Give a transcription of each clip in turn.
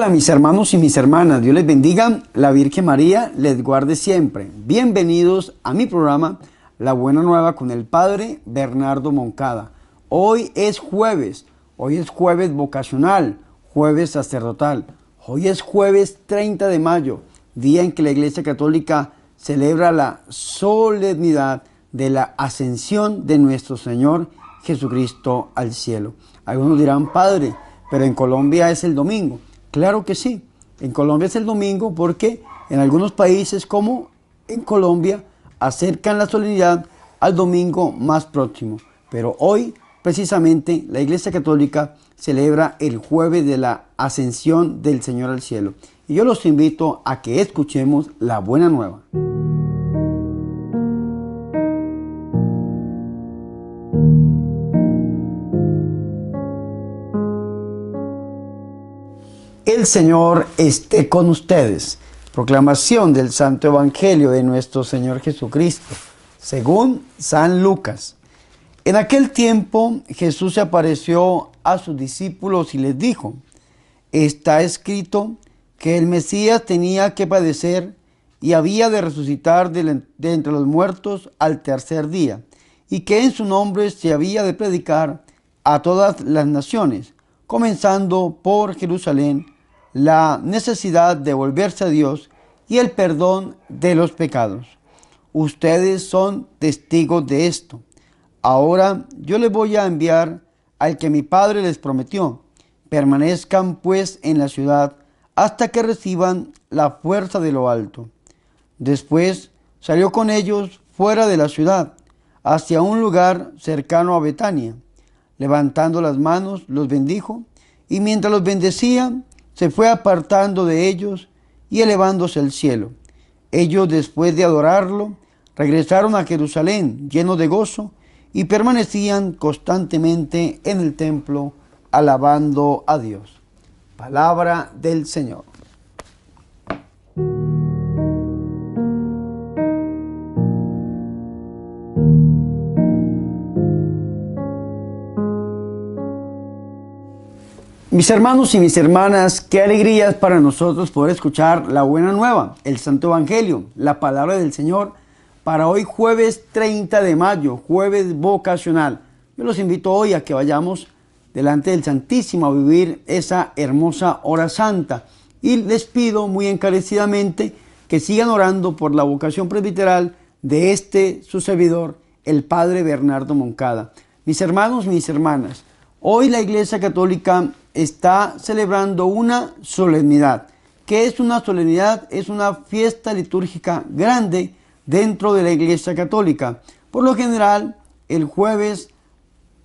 Hola mis hermanos y mis hermanas, Dios les bendiga, la Virgen María les guarde siempre. Bienvenidos a mi programa La Buena Nueva con el Padre Bernardo Moncada. Hoy es jueves vocacional, jueves sacerdotal. Hoy es jueves 30 de mayo, día en que la Iglesia Católica celebra la solemnidad de la ascensión de nuestro Señor Jesucristo al cielo. Algunos dirán, Padre, pero en Colombia es el domingo. Claro que sí, en Colombia es el domingo porque en algunos países como en Colombia acercan la solemnidad al domingo más próximo. Pero hoy precisamente la Iglesia Católica celebra el jueves de la ascensión del Señor al cielo. Y yo los invito a que escuchemos la buena nueva. El Señor esté con ustedes. Proclamación del Santo Evangelio de nuestro Señor Jesucristo, según San Lucas. En aquel tiempo Jesús se apareció a sus discípulos y les dijo: está escrito que el Mesías tenía que padecer y había de resucitar de entre los muertos al tercer día, y que en su nombre se había de predicar a todas las naciones, comenzando por Jerusalén, la necesidad de volverse a Dios y el perdón de los pecados. Ustedes son testigos de esto. Ahora yo les voy a enviar al que mi Padre les prometió. Permanezcan pues en la ciudad hasta que reciban la fuerza de lo alto. Después salió con ellos fuera de la ciudad, hacia un lugar cercano a Betania. Levantando las manos, los bendijo, y mientras los bendecía, se fue apartando de ellos y elevándose al cielo. Ellos, después de adorarlo, regresaron a Jerusalén llenos de gozo y permanecían constantemente en el templo alabando a Dios. Palabra del Señor. Mis hermanos y mis hermanas, qué alegría es para nosotros poder escuchar la buena nueva, el Santo Evangelio, la palabra del Señor, para hoy jueves 30 de mayo, jueves vocacional. Yo los invito hoy a que vayamos delante del Santísimo a vivir esa hermosa hora santa. Y les pido muy encarecidamente que sigan orando por la vocación presbiteral de su servidor, el Padre Bernardo Moncada. Mis hermanos, mis hermanas, hoy la Iglesia Católica está celebrando una solemnidad. ¿Qué es una solemnidad? Es una fiesta litúrgica grande dentro de la Iglesia Católica. Por lo general, el jueves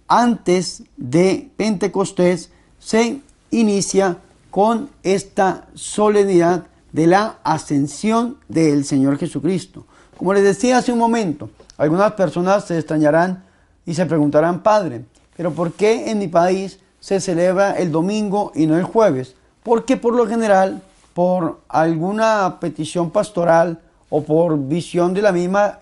antes de Pentecostés se inicia con esta solemnidad de la ascensión del Señor Jesucristo. Como les decía hace un momento, algunas personas se extrañarán y se preguntarán, Padre, ¿pero por qué en mi país se celebra el domingo y no el jueves? Porque por lo general, por alguna petición pastoral o por visión de la misma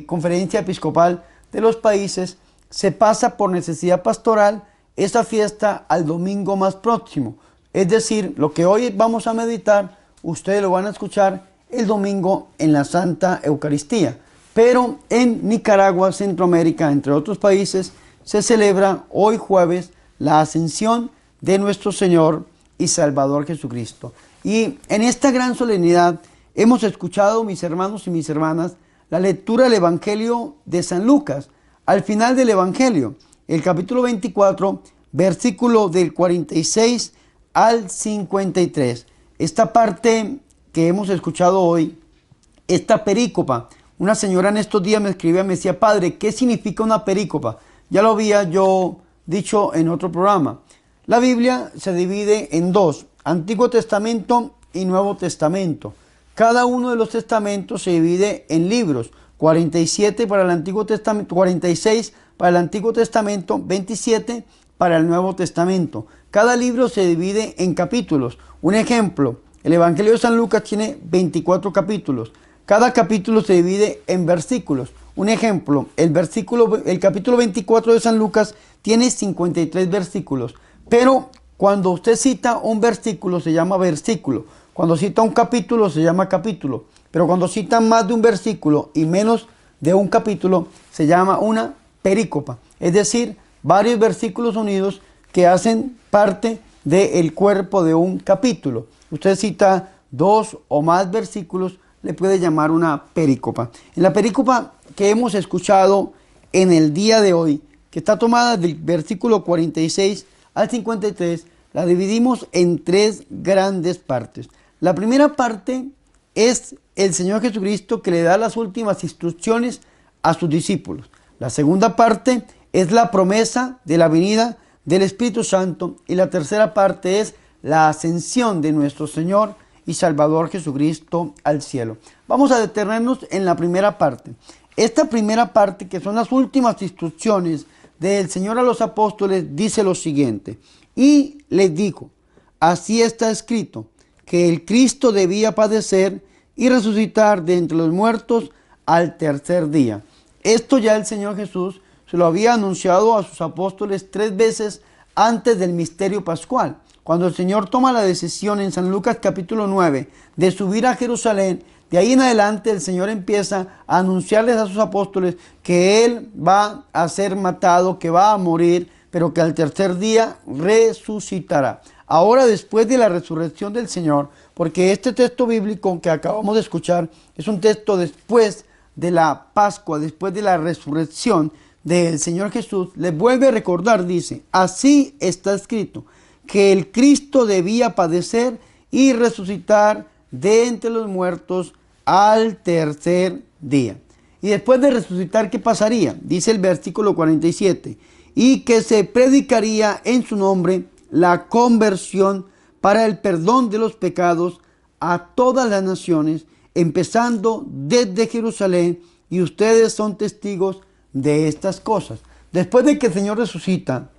conferencia episcopal de los países, se pasa por necesidad pastoral esa fiesta al domingo más próximo. Es decir, lo que hoy vamos a meditar, ustedes lo van a escuchar el domingo en la Santa Eucaristía. Pero en Nicaragua, Centroamérica, entre otros países, se celebra hoy jueves la ascensión de nuestro Señor y Salvador Jesucristo. Y en esta gran solemnidad hemos escuchado, mis hermanos y mis hermanas, la lectura del Evangelio de San Lucas. Al final del Evangelio, el capítulo 24, versículo del 46 al 53. Esta parte que hemos escuchado hoy, esta perícopa, una señora en estos días me escribía, me decía, Padre, ¿qué significa una perícopa? Ya lo había yo dicho en otro programa. La Biblia se divide en dos, Antiguo Testamento y Nuevo Testamento. Cada uno de los testamentos se divide en libros, 47 para el Antiguo Testamento, 46 para el Antiguo Testamento, 27 para el Nuevo Testamento. Cada libro se divide en capítulos. Un ejemplo, el Evangelio de San Lucas tiene 24 capítulos. Cada capítulo se divide en versículos. Un ejemplo, el capítulo 24 de San Lucas tiene 53 versículos, pero Cuando usted cita un versículo se llama versículo. Cuando cita un capítulo se llama capítulo. Pero cuando cita más de un versículo y menos de un capítulo se llama una perícopa. Es decir, varios versículos unidos que hacen parte del cuerpo de un capítulo. Usted cita 2 o más versículos, le puede llamar una perícopa. En la perícopa que hemos escuchado en el día de hoy, que está tomada del versículo 46 al 53, la dividimos en 3 grandes partes. La primera parte es el Señor Jesucristo que le da las últimas instrucciones a sus discípulos. La segunda parte es la promesa de la venida del Espíritu Santo. Y la tercera parte es la ascensión de nuestro Señor y Salvador Jesucristo al cielo. Vamos a detenernos en la primera parte. Esta primera parte, que son las últimas instrucciones del Señor a los apóstoles, dice lo siguiente: y les dijo, así está escrito, que el Cristo debía padecer y resucitar de entre los muertos al tercer día. Esto ya el Señor Jesús se lo había anunciado a sus apóstoles 3 veces antes del misterio pascual. Cuando el Señor toma la decisión en San Lucas capítulo 9 de subir a Jerusalén, de ahí en adelante el Señor empieza a anunciarles a sus apóstoles que Él va a ser matado, que va a morir, pero que al tercer día resucitará. Ahora, después de la resurrección del Señor, porque este texto bíblico que acabamos de escuchar es un texto después de la Pascua, después de la resurrección del Señor Jesús, les vuelve a recordar, dice, así está escrito, que el Cristo debía padecer y resucitar de entre los muertos al tercer día. Y después de resucitar, ¿qué pasaría? Dice el versículo 47, y que se predicaría en su nombre la conversión para el perdón de los pecados a todas las naciones, empezando desde Jerusalén, y ustedes son testigos de estas cosas. Después de que el Señor resucita,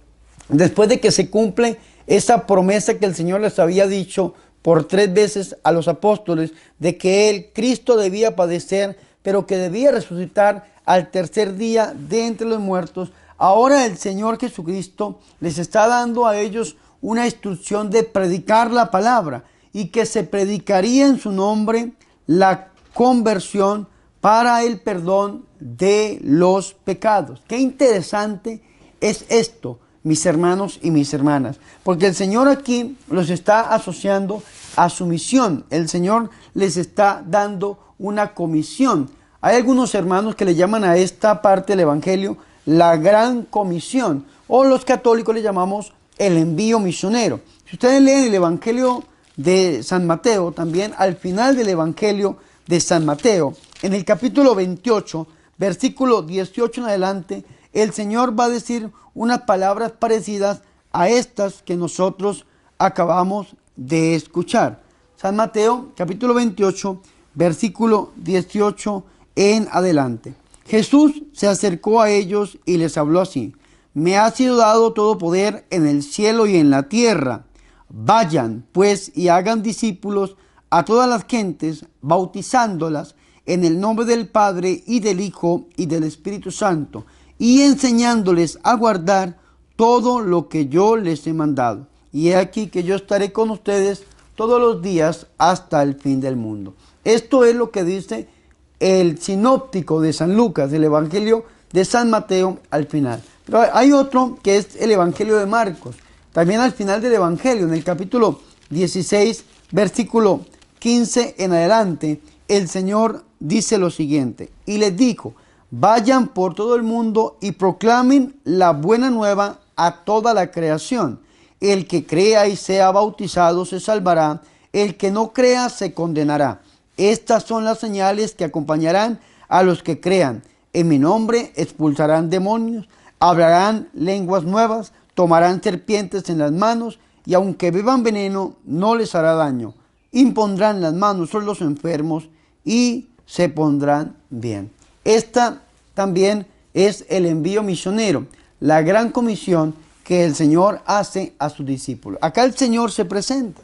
después de que se cumple esa promesa que el Señor les había dicho por 3 veces a los apóstoles, de que el Cristo debía padecer, pero que debía resucitar al tercer día de entre los muertos, ahora el Señor Jesucristo les está dando a ellos una instrucción de predicar la palabra, y que se predicaría en su nombre la conversión para el perdón de los pecados. Qué interesante es esto, mis hermanos y mis hermanas, porque el Señor aquí los está asociando a su misión. El Señor les está dando una comisión. Hay algunos hermanos que le llaman a esta parte del Evangelio la gran comisión, o los católicos le llamamos el envío misionero. Si ustedes leen el Evangelio de San Mateo, también al final del Evangelio de San Mateo, en el capítulo 28, versículo 18 en adelante, el Señor va a decir unas palabras parecidas a estas que nosotros acabamos de escuchar. San Mateo, capítulo 28, versículo 18 en adelante. Jesús se acercó a ellos y les habló así: me ha sido dado todo poder en el cielo y en la tierra. Vayan, pues, y hagan discípulos a todas las gentes, bautizándolas en el nombre del Padre y del Hijo y del Espíritu Santo, y enseñándoles a guardar todo lo que yo les he mandado. Y he aquí que yo estaré con ustedes todos los días hasta el fin del mundo. Esto es lo que dice el sinóptico de San Lucas, el Evangelio de San Mateo al final. Pero hay otro que es el Evangelio de Marcos. También al final del Evangelio, en el capítulo 16, versículo 15 en adelante, el Señor dice lo siguiente: y les dijo, vayan por todo el mundo y proclamen la buena nueva a toda la creación. El que crea y sea bautizado se salvará, el que no crea se condenará. Estas son las señales que acompañarán a los que crean. En mi nombre expulsarán demonios, hablarán lenguas nuevas, tomarán serpientes en las manos, y aunque beban veneno no les hará daño. Impondrán las manos sobre los enfermos y se pondrán bien. Esta también es el envío misionero, la gran comisión que el Señor hace a sus discípulos. Acá el Señor se presenta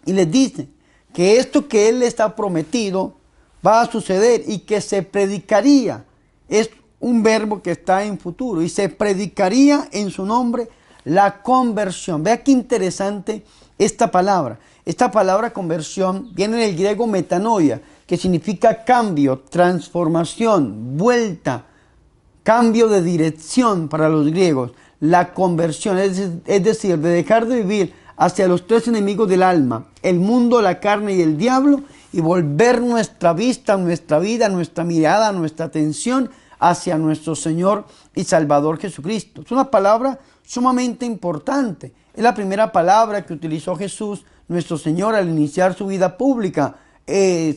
y les dice que esto que Él les ha prometido va a suceder y que se predicaría. Es un verbo que está en futuro, y se predicaría en su nombre la conversión. Vea qué interesante esta palabra. Esta palabra conversión viene del griego metanoia, que significa cambio, transformación, vuelta, cambio de dirección para los griegos. La conversión, es decir, de dejar de vivir hacia los tres enemigos del alma, el mundo, la carne y el diablo, y volver nuestra vista, nuestra vida, nuestra mirada, nuestra atención hacia nuestro Señor y Salvador Jesucristo. Es una palabra sumamente importante. Es la primera palabra que utilizó Jesús, nuestro Señor, al iniciar su vida pública.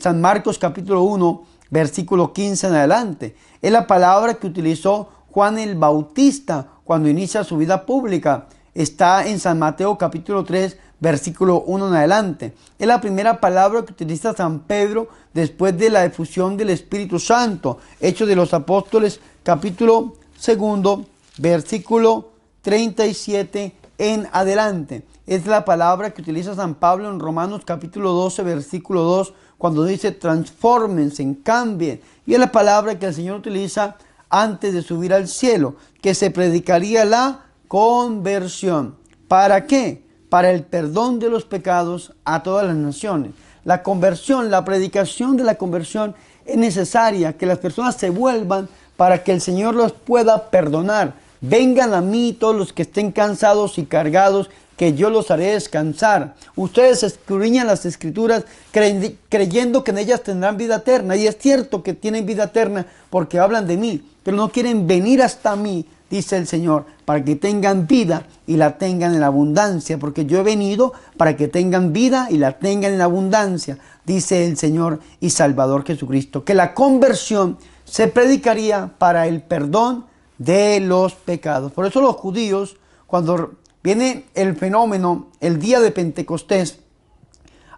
San Marcos capítulo 1, versículo 15 en adelante. Es la palabra que utilizó Juan el Bautista cuando inicia su vida pública. Está en San Mateo capítulo 3, versículo 1 en adelante. Es la primera palabra que utiliza San Pedro después de la efusión del Espíritu Santo. Hechos de los Apóstoles capítulo 2, versículo 37 en adelante. Es la palabra que utiliza San Pablo en Romanos capítulo 12, versículo 2, cuando dice transfórmense, cambien. Y es la palabra que el Señor utiliza antes de subir al cielo, que se predicaría la conversión. ¿Para qué? Para el perdón de los pecados a todas las naciones. La conversión, la predicación de la conversión es necesaria, que las personas se vuelvan para que el Señor los pueda perdonar. Vengan a mí todos los que estén cansados y cargados, que yo los haré descansar. Ustedes escudriñan las Escrituras creyendo que en ellas tendrán vida eterna. Y es cierto que tienen vida eterna porque hablan de mí, pero no quieren venir hasta mí, dice el Señor, para que tengan vida y la tengan en abundancia. Porque yo he venido para que tengan vida y la tengan en abundancia, dice el Señor y Salvador Jesucristo. Que la conversión se predicaría para el perdón de los pecados. Por eso los judíos, cuando viene el fenómeno, el día de Pentecostés,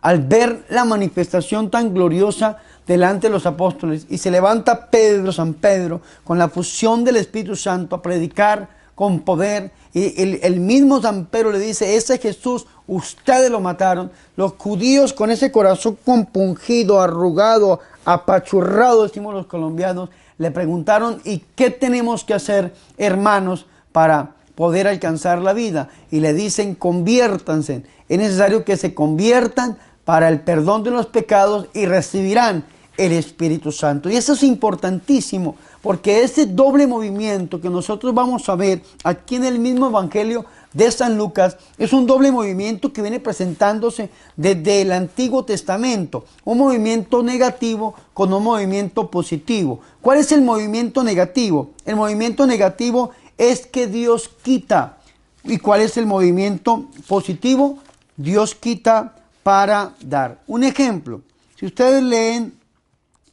al ver la manifestación tan gloriosa delante de los apóstoles, y se levanta Pedro, San Pedro, con la fusión del Espíritu Santo a predicar con poder, y el mismo San Pedro le dice, ese Jesús, ustedes lo mataron. Los judíos, con ese corazón compungido, arrugado, apachurrado, decimos los colombianos, le preguntaron, ¿y qué tenemos que hacer, hermanos, para poder alcanzar la vida? Y le dicen, conviértanse. Es necesario que se conviertan para el perdón de los pecados y recibirán el Espíritu Santo. Y eso es importantísimo, porque ese doble movimiento que nosotros vamos a ver aquí en el mismo Evangelio de San Lucas es un doble movimiento que viene presentándose desde el Antiguo Testamento. Un movimiento negativo con un movimiento positivo. ¿Cuál es el movimiento negativo? El movimiento negativo es que Dios quita. ¿Y cuál es el movimiento positivo? Dios quita para dar. Un ejemplo, si ustedes leen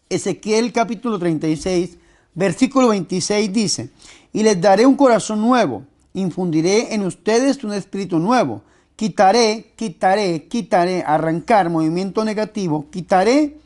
Ezequiel capítulo 36, versículo 26 dice, y les daré un corazón nuevo, infundiré en ustedes un espíritu nuevo, quitaré, arrancar, movimiento negativo, quitaré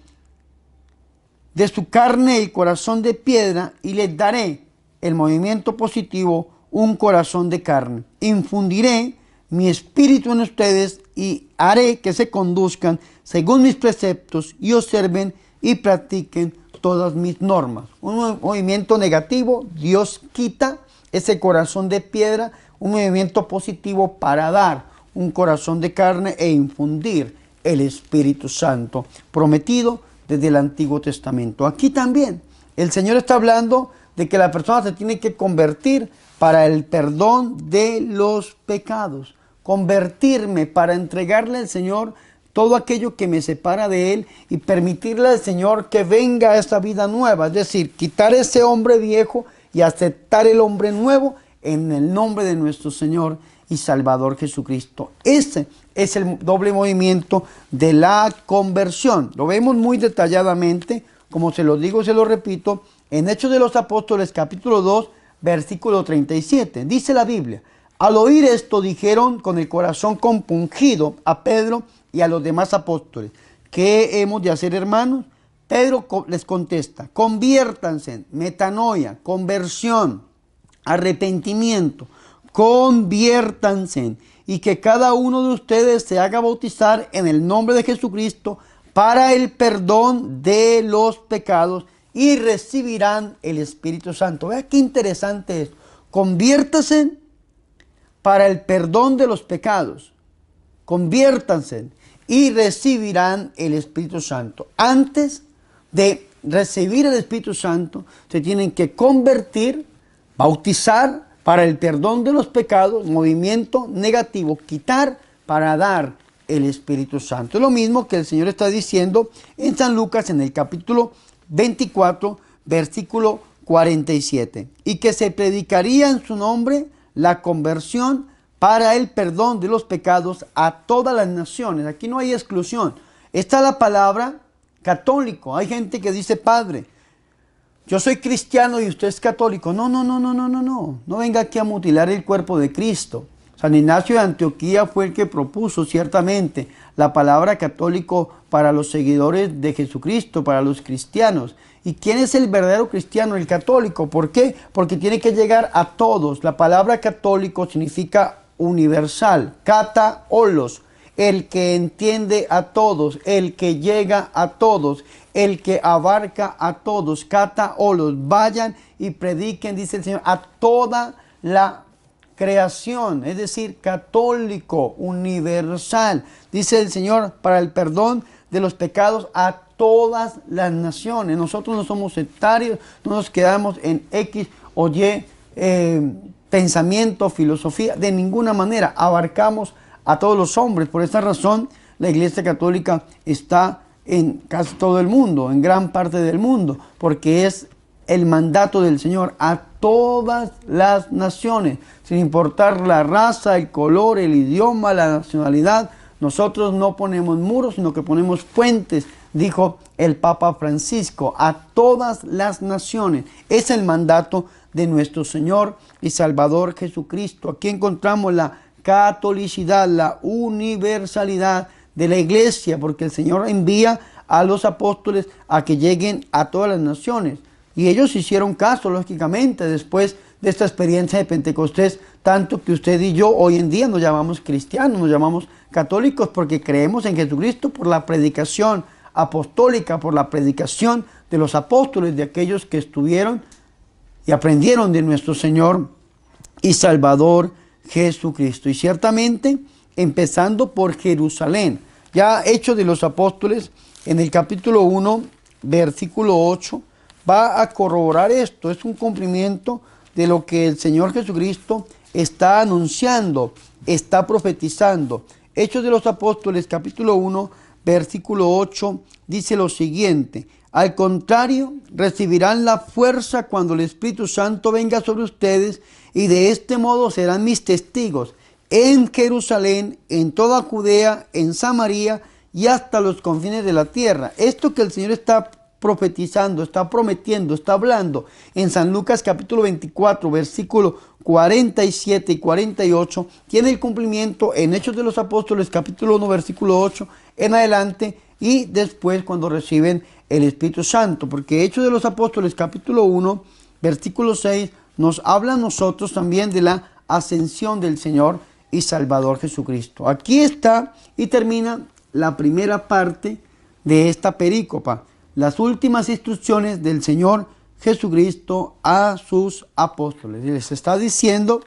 de su carne el corazón de piedra y les daré, el movimiento positivo, un corazón de carne. Infundiré mi espíritu en ustedes y haré que se conduzcan según mis preceptos y observen y practiquen todas mis normas. Un movimiento negativo, Dios quita ese corazón de piedra. Un movimiento positivo para dar un corazón de carne e infundir el Espíritu Santo prometido desde el Antiguo Testamento. Aquí también el Señor está hablando de que la persona se tiene que convertir para el perdón de los pecados. Convertirme para entregarle al Señor todo aquello que me separa de Él y permitirle al Señor que venga a esta vida nueva. Es decir, quitar ese hombre viejo y aceptar el hombre nuevo en el nombre de nuestro Señor y Salvador Jesucristo. Ese es el doble movimiento de la conversión. Lo vemos muy detalladamente, como se lo digo, se lo repito, en Hechos de los Apóstoles capítulo 2, versículo 37. Dice la Biblia, al oír esto dijeron con el corazón compungido a Pedro y a los demás apóstoles, ¿qué hemos de hacer, hermanos? Pedro les contesta, conviértanse, metanoia, conversión, arrepentimiento, conviértanse y que cada uno de ustedes se haga bautizar en el nombre de Jesucristo para el perdón de los pecados y recibirán el Espíritu Santo. Vea qué interesante es. Conviértanse, para el perdón de los pecados. Conviértanse y recibirán el Espíritu Santo. Antes de recibir el Espíritu Santo, se tienen que convertir, bautizar para el perdón de los pecados, movimiento negativo, quitar para dar el Espíritu Santo. Es lo mismo que el Señor está diciendo en San Lucas en el capítulo 24, versículo 47. Y que se predicaría en su nombre la conversión para el perdón de los pecados a todas las naciones. Aquí no hay exclusión. Está la palabra católico. Hay gente que dice, padre, yo soy cristiano y usted es católico. No. No venga aquí a mutilar el cuerpo de Cristo. San Ignacio de Antioquía fue el que propuso ciertamente la palabra católico para los seguidores de Jesucristo, para los cristianos. ¿Y quién es el verdadero cristiano? El católico. ¿Por qué? Porque tiene que llegar a todos. La palabra católico significa universal, kata olos, el que entiende a todos, el que llega a todos, el que abarca a todos, kata olos. Vayan y prediquen, dice el Señor, a toda la creación, es decir, católico, universal, dice el Señor, para el perdón de los pecados a todas las naciones. Nosotros no somos sectarios, no nos quedamos en X o Y pensamiento, filosofía, de ninguna manera. Abarcamos a todos los hombres. Por esta razón, la Iglesia Católica está en casi todo el mundo, en gran parte del mundo, porque es el mandato del Señor a todas las naciones, sin importar la raza, el color, el idioma, la nacionalidad. Nosotros no ponemos muros, sino que ponemos puentes, dijo el Papa Francisco, a todas las naciones. Es el mandato de nuestro Señor y Salvador Jesucristo. Aquí encontramos la catolicidad, la universalidad de la iglesia, porque el Señor envía a los apóstoles a que lleguen a todas las naciones. Y ellos hicieron caso, lógicamente, después de esta experiencia de Pentecostés, tanto que usted y yo hoy en día nos llamamos cristianos, nos llamamos católicos, porque creemos en Jesucristo por la predicación apostólica, por la predicación de los apóstoles, de aquellos que estuvieron y aprendieron de nuestro Señor y Salvador Jesucristo. Y ciertamente, empezando por Jerusalén, ya Hechos de los Apóstoles, en el capítulo 1, versículo 8, va a corroborar esto. Es un cumplimiento de lo que el Señor Jesucristo está anunciando, está profetizando. Hechos de los Apóstoles, capítulo 1, versículo 8, dice lo siguiente: al contrario, recibirán la fuerza cuando el Espíritu Santo venga sobre ustedes, y de este modo serán mis testigos en Jerusalén, en toda Judea, en Samaria y hasta los confines de la tierra. Esto que el Señor está profetizando, está prometiendo, está hablando en San Lucas capítulo 24, versículo 47 y 48, tiene el cumplimiento en Hechos de los Apóstoles capítulo 1, versículo 8 en adelante, y después cuando reciben el Espíritu Santo, porque Hechos de los Apóstoles capítulo 1, versículo 6, nos habla a nosotros también de la ascensión del Señor y Salvador Jesucristo. Aquí está y termina la primera parte de esta perícopa, las últimas instrucciones del Señor Jesucristo a sus apóstoles. Y les está diciendo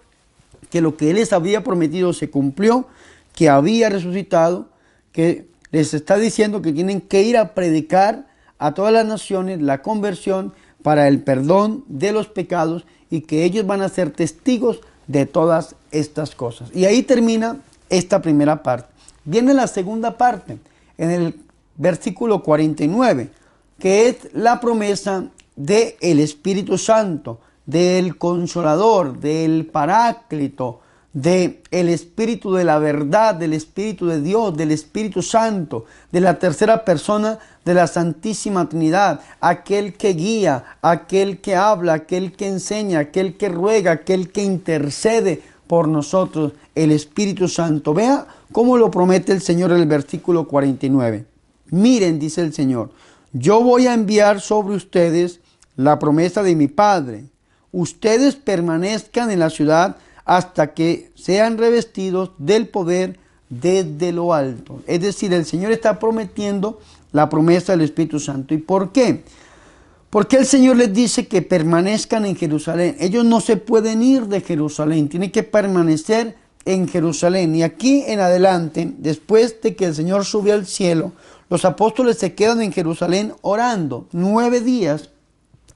que lo que Él les había prometido se cumplió, que había resucitado, que les está diciendo que tienen que ir a predicar a todas las naciones la conversión para el perdón de los pecados, y que ellos van a ser testigos de todas estas cosas. Y ahí termina esta primera parte. Viene la segunda parte, en el versículo 49, que es la promesa del Espíritu Santo, del Consolador, del Paráclito, del Espíritu de la verdad, del Espíritu de Dios, del Espíritu Santo, de la tercera persona de la Santísima Trinidad, aquel que guía, aquel que habla, aquel que enseña, aquel que ruega, aquel que intercede por nosotros, el Espíritu Santo. Vea cómo lo promete el Señor en el versículo 49. Miren, dice el Señor, yo voy a enviar sobre ustedes la promesa de mi Padre. Ustedes permanezcan en la ciudad hasta que sean revestidos del poder desde lo alto. Es decir, el Señor está prometiendo la promesa del Espíritu Santo. ¿Y por qué? Porque el Señor les dice que permanezcan en Jerusalén. Ellos no se pueden ir de Jerusalén, tienen que permanecer en Jerusalén. Y aquí en adelante, después de que el Señor sube al cielo, los apóstoles se quedan en Jerusalén orando 9 días,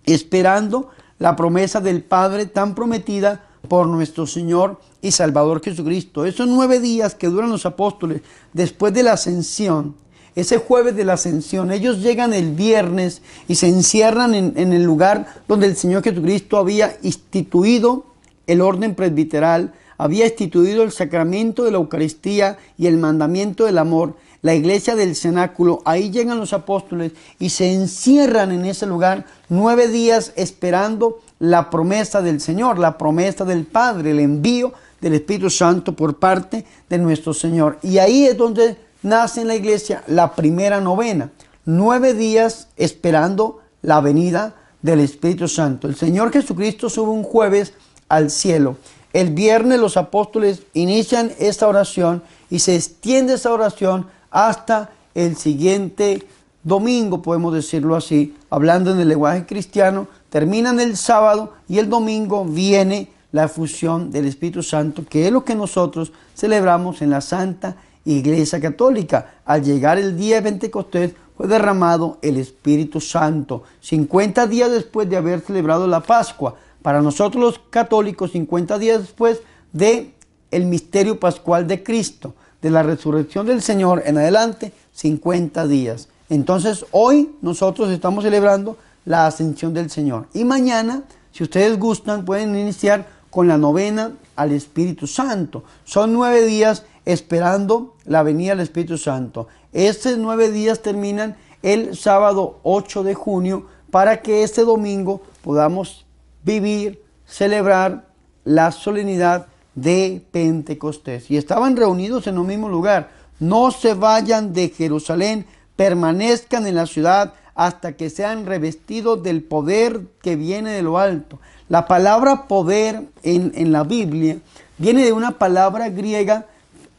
esperando la promesa del Padre tan prometida por nuestro Señor y Salvador Jesucristo. Esos 9 días que duran los apóstoles después de la ascensión, ese jueves de la ascensión, ellos llegan el viernes y se encierran en el lugar donde el Señor Jesucristo había instituido el orden presbiteral, había instituido el sacramento de la Eucaristía y el mandamiento del amor, la iglesia del cenáculo. Ahí llegan los apóstoles y se encierran en ese lugar 9 días esperando la promesa del Señor, la promesa del Padre, el envío del Espíritu Santo por parte de nuestro Señor. Y ahí es donde nace en la iglesia la primera novena, 9 días esperando la venida del Espíritu Santo. El Señor Jesucristo sube un jueves al cielo. El viernes los apóstoles inician esta oración y se extiende esa oración hasta el siguiente domingo, podemos decirlo así, hablando en el lenguaje cristiano. Terminan el sábado y el domingo viene la efusión del Espíritu Santo, que es lo que nosotros celebramos en la Santa Iglesia Católica. Al llegar el día de Pentecostés fue derramado el Espíritu Santo, 50 días después de haber celebrado la Pascua. Para nosotros los católicos, 50 días después de el misterio pascual de Cristo, de la resurrección del Señor en adelante, 50 días. Entonces hoy nosotros estamos celebrando la ascensión del Señor. Y mañana, si ustedes gustan, pueden iniciar con la novena al Espíritu Santo. Son 9 días esperando la venida del Espíritu Santo. Estos 9 días terminan el sábado 8 de junio para que este domingo podamos vivir, celebrar la solemnidad de Pentecostés. Y estaban reunidos en un mismo lugar. No se vayan de Jerusalén, permanezcan en la ciudad hasta que sean revestidos del poder que viene de lo alto. La palabra poder en la Biblia viene de una palabra griega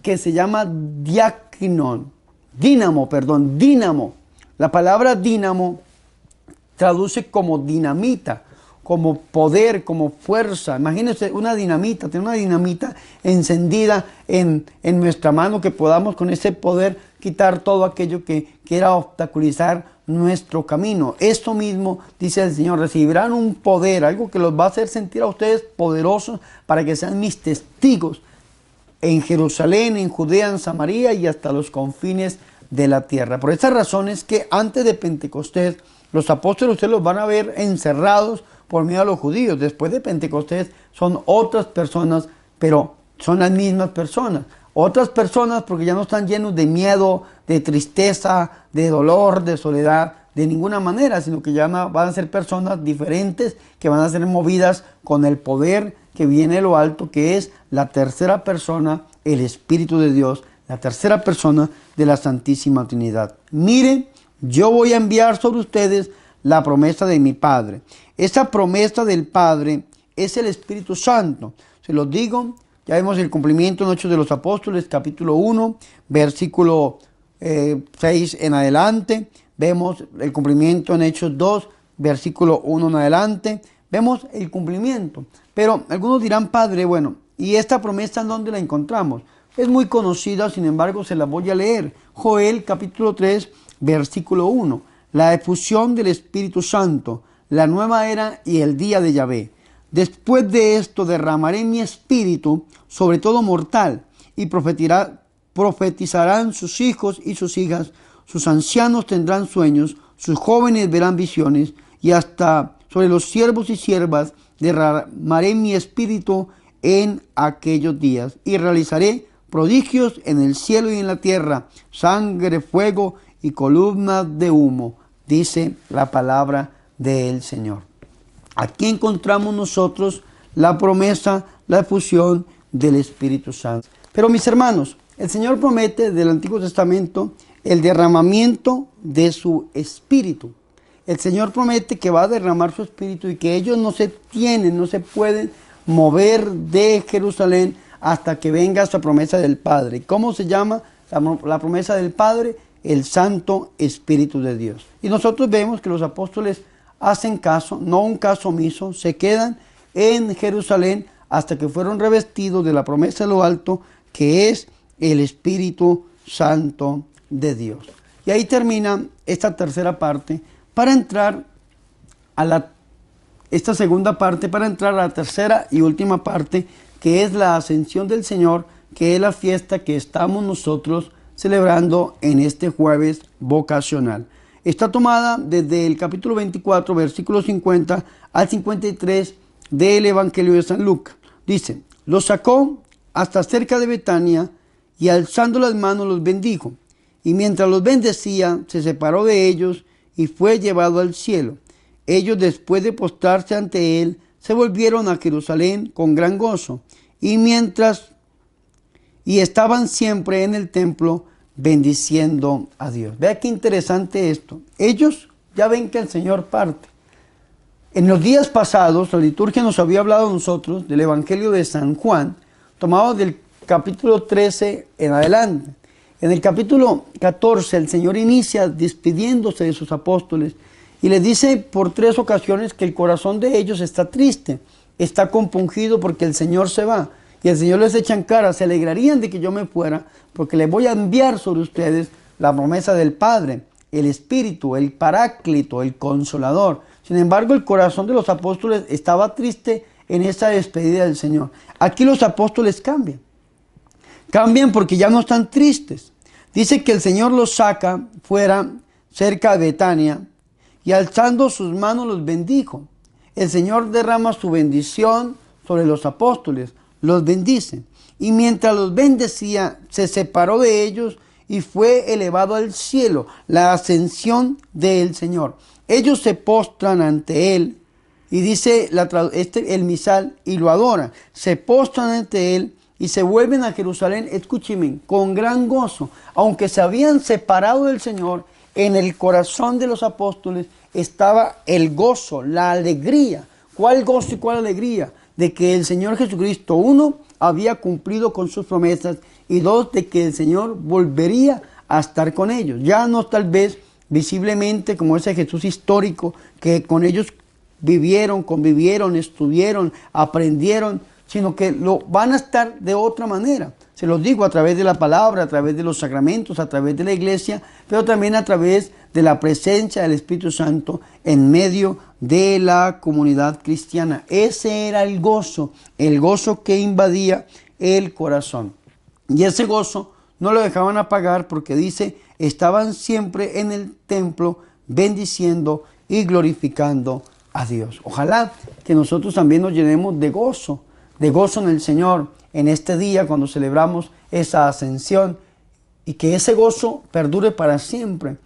que se llama dínamo. La palabra dínamo traduce como dinamita, como poder, como fuerza. Imagínense una dinamita, tener una dinamita encendida en nuestra mano, que podamos con ese poder quitar todo aquello que quiera obstaculizar nuestro camino. Esto mismo dice el Señor: recibirán un poder, algo que los va a hacer sentir a ustedes poderosos para que sean mis testigos en Jerusalén, en Judea, en Samaria y hasta los confines de la tierra. Por esta razón es que antes de Pentecostés, los apóstoles ustedes los van a ver encerrados por miedo a los judíos. Después de Pentecostés son otras personas, pero son las mismas personas. Otras personas porque ya no están llenos de miedo, de tristeza, de dolor, de soledad, de ninguna manera, sino que ya van a ser personas diferentes que van a ser movidas con el poder que viene de lo alto, que es la tercera persona, el Espíritu de Dios, la tercera persona de la Santísima Trinidad. Miren, yo voy a enviar sobre ustedes la promesa de mi Padre. Esa promesa del Padre es el Espíritu Santo. Se los digo, ya vemos el cumplimiento en Hechos de los Apóstoles, capítulo 1, versículo 6 en adelante. Vemos el cumplimiento en Hechos 2, versículo 1 en adelante. Vemos el cumplimiento. Pero algunos dirán: Padre, bueno, ¿y esta promesa en dónde la encontramos? Es muy conocida, sin embargo, se la voy a leer. Joel, capítulo 3, versículo 1. La efusión del Espíritu Santo, la nueva era y el día de Yahvé. Después de esto derramaré mi espíritu sobre todo mortal, y profetizarán sus hijos y sus hijas, sus ancianos tendrán sueños, sus jóvenes verán visiones, y hasta sobre los siervos y siervas derramaré mi espíritu en aquellos días, y realizaré prodigios en el cielo y en la tierra, sangre, fuego y columnas de humo, dice la palabra del Señor. Aquí encontramos nosotros la promesa, la efusión del Espíritu Santo. Pero mis hermanos, el Señor promete del Antiguo Testamento el derramamiento de su Espíritu. El Señor promete que va a derramar su Espíritu y que ellos no se pueden mover de Jerusalén hasta que venga esta promesa del Padre. ¿Cómo se llama la promesa del Padre? El Santo Espíritu de Dios. Y nosotros vemos que los apóstoles hacen caso, no un caso omiso, se quedan en Jerusalén hasta que fueron revestidos de la promesa de lo alto, que es el Espíritu Santo de Dios. Y ahí termina esta tercera parte para entrar a esta segunda parte, para entrar a la tercera y última parte, que es la ascensión del Señor, que es la fiesta que estamos nosotros celebrando en este jueves vocacional. Está tomada desde el capítulo 24, versículos 50 al 53 del Evangelio de San Lucas. Dice: los sacó hasta cerca de Betania y alzando las manos los bendijo. Y mientras los bendecía, se separó de ellos y fue llevado al cielo. Ellos, después de postrarse ante él, se volvieron a Jerusalén con gran gozo. Y estaban siempre en el templo bendiciendo a Dios. Vea qué interesante esto. Ellos ya ven que el Señor parte. En los días pasados, la liturgia nos había hablado a nosotros del Evangelio de San Juan, tomado del capítulo 13 en adelante. En el capítulo 14, el Señor inicia despidiéndose de sus apóstoles y les dice por 3 ocasiones que el corazón de ellos está triste, está compungido porque el Señor se va. Y el Señor les echa en cara: se alegrarían de que yo me fuera, porque les voy a enviar sobre ustedes la promesa del Padre, el Espíritu, el Paráclito, el Consolador. Sin embargo, el corazón de los apóstoles estaba triste en esta despedida del Señor. Aquí los apóstoles cambian. Cambian porque ya no están tristes. Dice que el Señor los saca fuera, cerca de Betania, y alzando sus manos los bendijo. El Señor derrama su bendición sobre los apóstoles, los bendice. Y mientras los bendecía, se separó de ellos y fue elevado al cielo, la ascensión del Señor. Ellos se postran ante él, y dice el misal, y lo adoran. Se postran ante él y se vuelven a Jerusalén, escúcheme, con gran gozo. Aunque se habían separado del Señor, en el corazón de los apóstoles estaba el gozo, la alegría. ¿Cuál gozo y cuál alegría? De que el Señor Jesucristo, 1, había cumplido con sus promesas, y 2, de que el Señor volvería a estar con ellos. Ya no tal vez visiblemente como ese Jesús histórico que con ellos vivieron, convivieron, estuvieron, aprendieron, sino que lo van a estar de otra manera. Se los digo, a través de la palabra, a través de los sacramentos, a través de la iglesia, pero también a través de la presencia del Espíritu Santo en medio de la comunidad cristiana. Ese era el gozo que invadía el corazón. Y ese gozo no lo dejaban apagar, porque dice: estaban siempre en el templo bendiciendo y glorificando a Dios. Ojalá que nosotros también nos llenemos de gozo en el Señor en este día cuando celebramos esa ascensión, y que ese gozo perdure para siempre.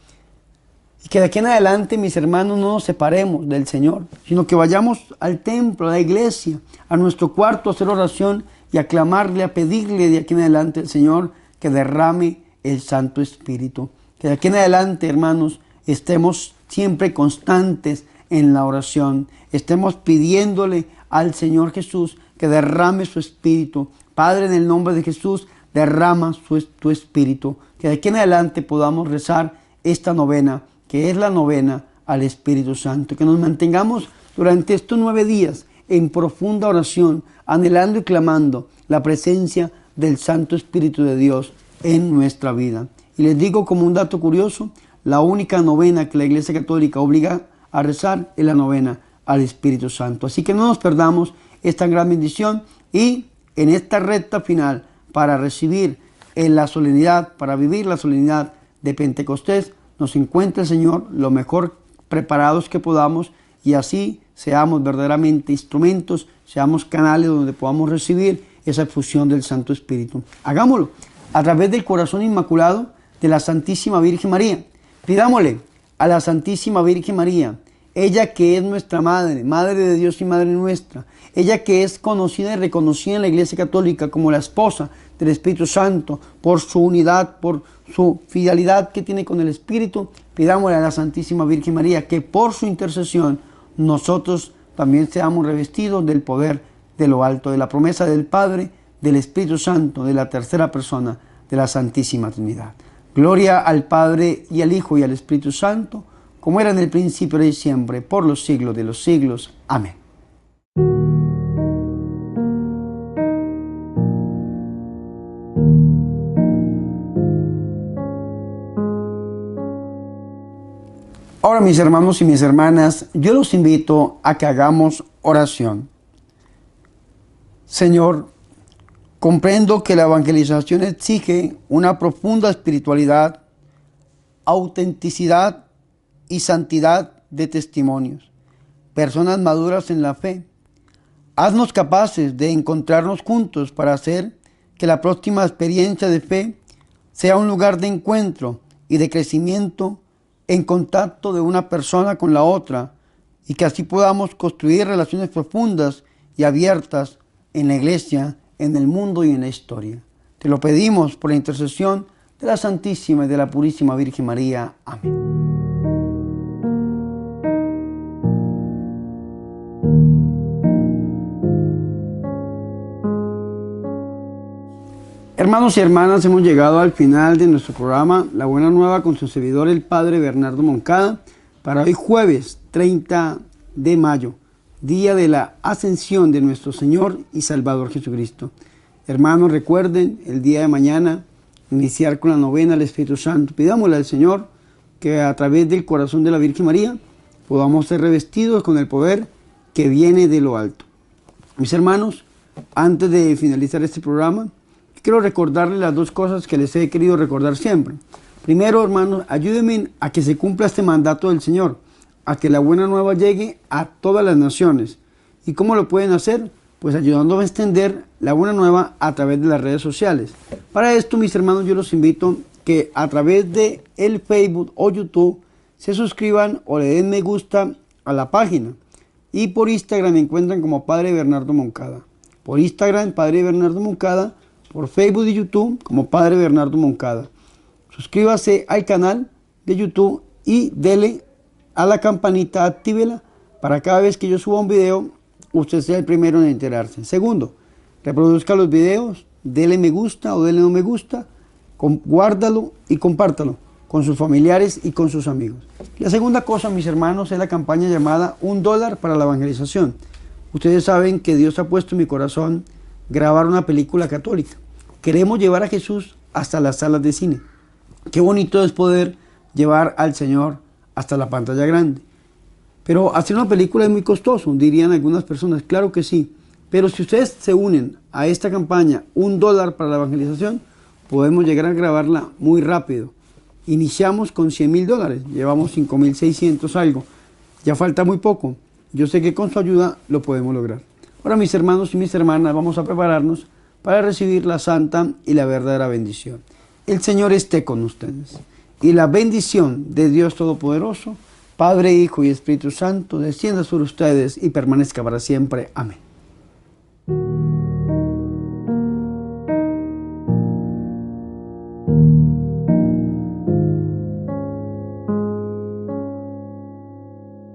Y que de aquí en adelante, mis hermanos, no nos separemos del Señor, sino que vayamos al templo, a la iglesia, a nuestro cuarto a hacer oración y a clamarle, a pedirle de aquí en adelante al Señor que derrame el Santo Espíritu. Que de aquí en adelante, hermanos, estemos siempre constantes en la oración. Estemos pidiéndole al Señor Jesús que derrame su Espíritu. Padre, en el nombre de Jesús, derrama tu Espíritu. Que de aquí en adelante podamos rezar esta novena, que es la novena al Espíritu Santo. Que nos mantengamos durante estos 9 días en profunda oración, anhelando y clamando la presencia del Santo Espíritu de Dios en nuestra vida. Y les digo como un dato curioso, la única novena que la Iglesia Católica obliga a rezar es la novena al Espíritu Santo. Así que no nos perdamos esta gran bendición, y en esta recta final, para recibir en la solemnidad, para vivir la solemnidad de Pentecostés, nos encuentre el Señor lo mejor preparados que podamos, y así seamos verdaderamente instrumentos, seamos canales donde podamos recibir esa efusión del Santo Espíritu. Hagámoslo a través del corazón inmaculado de la Santísima Virgen María. Pidámosle a la Santísima Virgen María, ella que es nuestra Madre, Madre de Dios y Madre nuestra, ella que es conocida y reconocida en la Iglesia Católica como la esposa del Espíritu Santo, por su unidad, por su fidelidad que tiene con el Espíritu. Pidámosle a la Santísima Virgen María que por su intercesión nosotros también seamos revestidos del poder de lo alto, de la promesa del Padre, del Espíritu Santo, de la tercera persona de la Santísima Trinidad. Gloria al Padre y al Hijo y al Espíritu Santo, como era en el principio, ahora y siempre, por los siglos de los siglos. Amén. mis hermanos y mis hermanas, yo los invito a que hagamos oración. Señor, comprendo que la evangelización exige una profunda espiritualidad, autenticidad y santidad de testimonios, personas maduras en la fe. Haznos capaces de encontrarnos juntos para hacer que la próxima experiencia de fe sea un lugar de encuentro y de crecimiento en contacto de una persona con la otra, y que así podamos construir relaciones profundas y abiertas en la iglesia, en el mundo y en la historia. Te lo pedimos por la intercesión de la Santísima y de la Purísima Virgen María. Amén. Hermanos y hermanas, hemos llegado al final de nuestro programa La Buena Nueva con su servidor, el Padre Bernardo Moncada, para hoy jueves 30 de mayo, día de la ascensión de nuestro Señor y Salvador Jesucristo. Hermanos, recuerden el día de mañana iniciar con la novena al Espíritu Santo. Pidámosle al Señor que a través del corazón de la Virgen María podamos ser revestidos con el poder que viene de lo alto. Mis hermanos, antes de finalizar este programa, quiero recordarles las dos cosas que les he querido recordar siempre. Primero, hermanos, ayúdenme a que se cumpla este mandato del Señor, a que la buena nueva llegue a todas las naciones. ¿Y cómo lo pueden hacer? Pues ayudándome a extender la buena nueva a través de las redes sociales. Para esto, mis hermanos, yo los invito que a través de el Facebook o YouTube se suscriban o le den me gusta a la página. Y por Instagram me encuentran como Padre Bernardo Moncada. Por Instagram, Padre Bernardo Moncada. Por Facebook y YouTube como Padre Bernardo Moncada. Suscríbase al canal de YouTube y dele a la campanita, actívela para cada vez que yo suba un video, usted sea el primero en enterarse. Segundo, reproduzca los videos, dele me gusta o dele no me gusta, guárdalo y compártalo con sus familiares y con sus amigos. La segunda cosa, mis hermanos, es la campaña llamada $1 para la evangelización. Ustedes saben que Dios ha puesto en mi corazón grabar una película católica. Queremos llevar a Jesús hasta las salas de cine. Qué bonito es poder llevar al Señor hasta la pantalla grande. Pero hacer una película es muy costoso, dirían algunas personas. Claro que sí. Pero si ustedes se unen a esta campaña, $1 para la evangelización, podemos llegar a grabarla muy rápido. Iniciamos con $100,000, llevamos 5,600 algo. Ya falta muy poco. Yo sé que con su ayuda lo podemos lograr. Ahora, mis hermanos y mis hermanas, vamos a prepararnos para recibir la santa y la verdadera bendición. El Señor esté con ustedes. Y la bendición de Dios Todopoderoso, Padre, Hijo y Espíritu Santo, descienda sobre ustedes y permanezca para siempre. Amén.